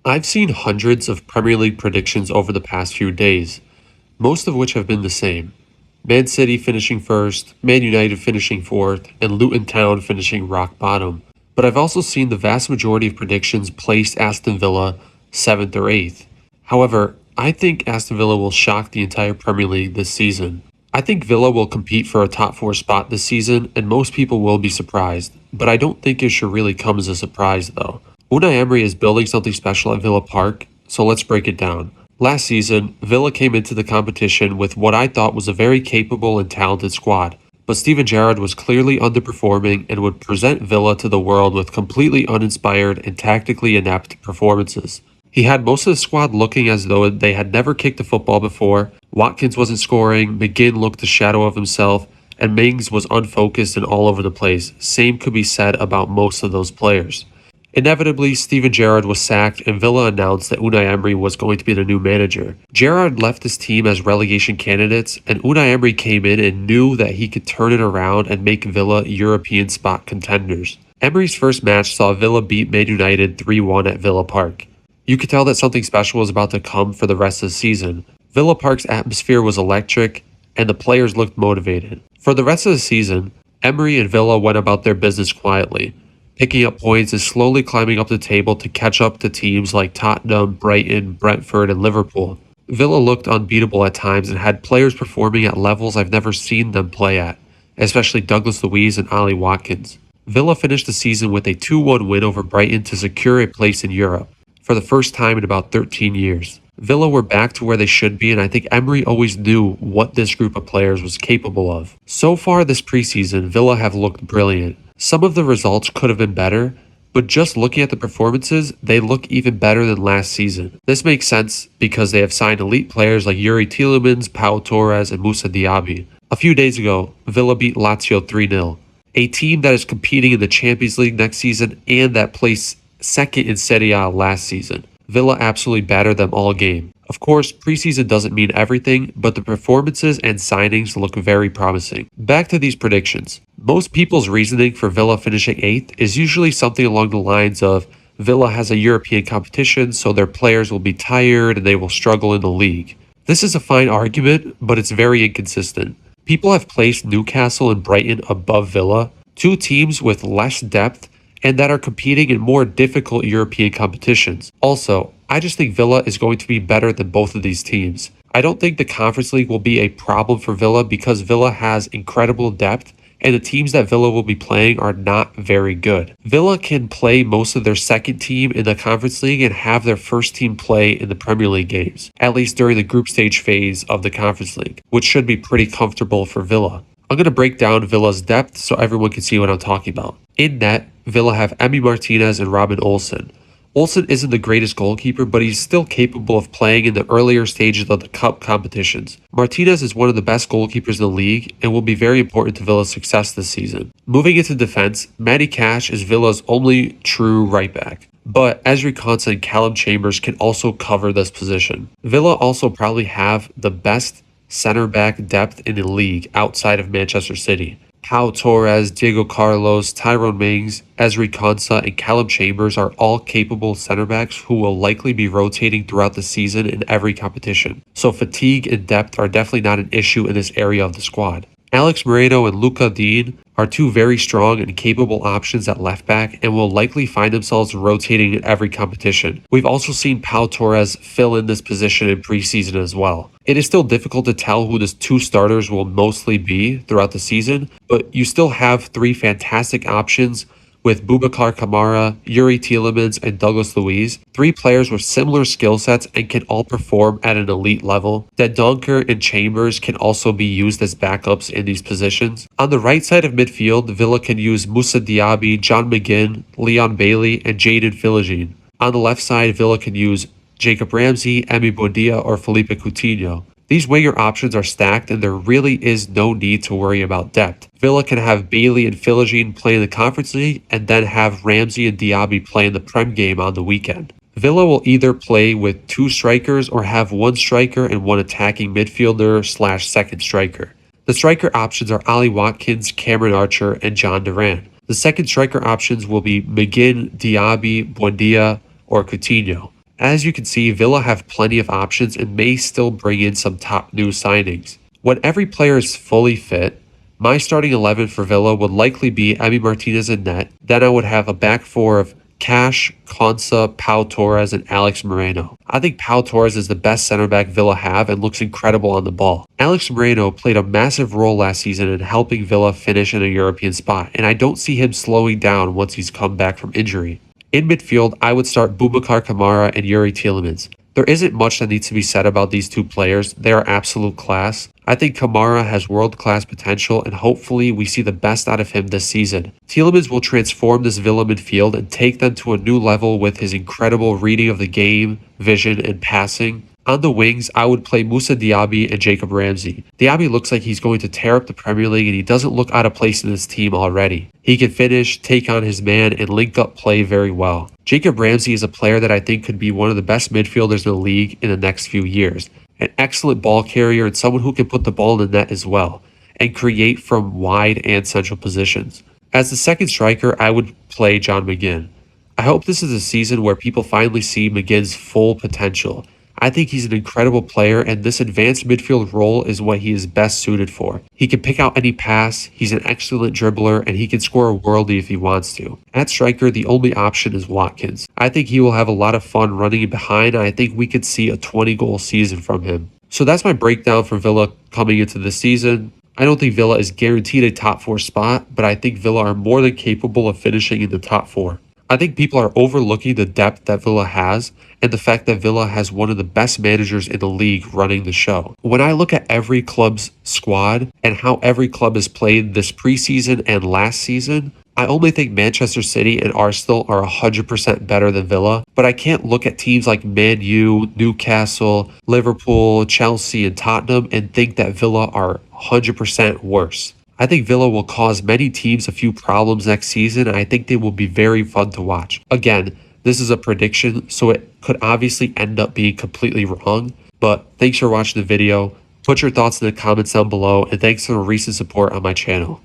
I've seen hundreds of Premier League predictions over the past few days, most of which have been the same. Man City finishing first, Man United finishing fourth, and Luton Town finishing rock bottom. But I've also seen the vast majority of predictions place Aston Villa 7th or 8th. However, I think Aston Villa will shock the entire Premier League this season. I think Villa will compete for a top 4 spot this season, and most people will be surprised, but I don't think it should really come as a surprise though. Unai Emery is building something special at Villa Park, so let's break it down. Last season, Villa came into the competition with what I thought was a very capable and talented squad, but Steven Gerrard was clearly underperforming and would present Villa to the world with completely uninspired and tactically inept performances. He had most of the squad looking as though they had never kicked a football before, Watkins wasn't scoring, McGinn looked a shadow of himself, and Mings was unfocused and all over the place. Same could be said about most of those players. Inevitably, Steven Gerrard was sacked and Villa announced that Unai Emery was going to be the new manager. Gerrard left his team as relegation candidates, and Unai Emery came in and knew that he could turn it around and make Villa European spot contenders. Emery's first match saw Villa beat Man United 3-1 at Villa Park. You could tell that something special was about to come for the rest of the season. Villa Park's atmosphere was electric, and the players looked motivated. For the rest of the season, Emery and Villa went about their business quietly, picking up points and slowly climbing up the table to catch up to teams like Tottenham, Brighton, Brentford, and Liverpool. Villa looked unbeatable at times and had players performing at levels I've never seen them play at, especially Douglas Luiz and Ollie Watkins. Villa finished the season with a 2-1 win over Brighton to secure a place in Europe, for the first time in about 13 years. Villa were back to where they should be, and I think Emery always knew what this group of players was capable of. So far this preseason, Villa have looked brilliant. Some of the results could have been better, but just looking at the performances, they look even better than last season. This makes sense because they have signed elite players like Yuri Tielemans, Pau Torres, and Moussa Diaby. A few days ago, Villa beat Lazio 3-0, a team that is competing in the Champions League next season and that placed second in Serie A last season. Villa absolutely battered them all game. Of course, preseason doesn't mean everything, but the performances and signings look very promising. Back to these predictions. Most people's reasoning for Villa finishing 8th is usually something along the lines of Villa has a European competition, so their players will be tired and they will struggle in the league. This is a fine argument, but it's very inconsistent. People have placed Newcastle and Brighton above Villa, two teams with less depth and that are competing in more difficult European competitions. Also, I just think Villa is going to be better than both of these teams. I don't think the Conference League will be a problem for Villa because Villa has incredible depth and the teams that Villa will be playing are not very good. Villa can play most of their second team in the Conference League and have their first team play in the Premier League games, at least during the group stage phase of the Conference League, which should be pretty comfortable for Villa. I'm going to break down Villa's depth so everyone can see what I'm talking about. In net, Villa have Emi Martinez and Robin Olsen. Olsen isn't the greatest goalkeeper, but he's still capable of playing in the earlier stages of the cup competitions. Martinez is one of the best goalkeepers in the league and will be very important to Villa's success this season. Moving into defense, Matty Cash is Villa's only true right back, but Ezri Konsa and Callum Chambers can also cover this position. Villa also probably have the best center back depth in the league outside of Manchester City. Pau Torres, Diego Carlos, Tyrone Mings, Ezri Konsa, and Callum Chambers are all capable center backs who will likely be rotating throughout the season in every competition. So fatigue and depth are definitely not an issue in this area of the squad. Alex Moreno and Luca Dean are two very strong and capable options at left back and will likely find themselves rotating in every competition. We've also seen Pau Torres fill in this position in preseason as well. It is still difficult to tell who the two starters will mostly be throughout the season, but you still have three fantastic options with Boubacar Kamara, Yuri Tielemans, and Douglas Luiz, three players with similar skill sets and can all perform at an elite level. Dendoncker and Chambers can also be used as backups in these positions. On the right side of midfield, Villa can use Moussa Diaby, John McGinn, Leon Bailey, and Jadon Philogene. On the left side, Villa can use Jacob Ramsey, Emi Buendia, or Felipe Coutinho. These winger options are stacked and there really is no need to worry about depth. Villa can have Bailey and Philogene play in the Conference League and then have Ramsey and Diaby play in the Prem game on the weekend. Villa will either play with two strikers or have one striker and one attacking midfielder / second striker. The striker options are Ollie Watkins, Cameron Archer, and John Duran. The second striker options will be McGinn, Diaby, Buendia, or Coutinho. As you can see, Villa have plenty of options and may still bring in some top new signings. When every player is fully fit, my starting 11 for Villa would likely be Emi Martinez in net. Then I would have a back four of Cash, Konsa, Pau Torres, and Alex Moreno. I think Pau Torres is the best center back Villa have and looks incredible on the ball. Alex Moreno played a massive role last season in helping Villa finish in a European spot, and I don't see him slowing down once he's come back from injury. In midfield, I would start Boubacar Kamara and Yuri Tielemans. There isn't much that needs to be said about these two players. They are absolute class. I think Kamara has world-class potential, and hopefully we see the best out of him this season. Tielemans will transform this Villa midfield and take them to a new level with his incredible reading of the game, vision, and passing. On the wings, I would play Moussa Diaby and Jacob Ramsey. Diaby looks like he's going to tear up the Premier League, and he doesn't look out of place in this team already. He can finish, take on his man, and link up play very well. Jacob Ramsey is a player that I think could be one of the best midfielders in the league in the next few years. An excellent ball carrier and someone who can put the ball in the net as well, and create from wide and central positions. As the second striker, I would play John McGinn. I hope this is a season where people finally see McGinn's full potential. I think he's an incredible player, and this advanced midfield role is what he is best suited for. He can pick out any pass, he's an excellent dribbler, and he can score a worldie if he wants to. At striker, the only option is Watkins. I think he will have a lot of fun running behind, and I think we could see a 20-goal season from him. So that's my breakdown for Villa coming into the season. I don't think Villa is guaranteed a top 4 spot, but I think Villa are more than capable of finishing in the top 4. I think people are overlooking the depth that Villa has and the fact that Villa has one of the best managers in the league running the show. When I look at every club's squad and how every club has played this preseason and last season, I only think Manchester City and Arsenal are 100% better than Villa, but I can't look at teams like Man U, Newcastle, Liverpool, Chelsea, and Tottenham and think that Villa are 100% worse. I think Villa will cause many teams a few problems next season, and I think they will be very fun to watch. Again, this is a prediction, so it could obviously end up being completely wrong, but thanks for watching the video. Put your thoughts in the comments down below, and thanks for the recent support on my channel.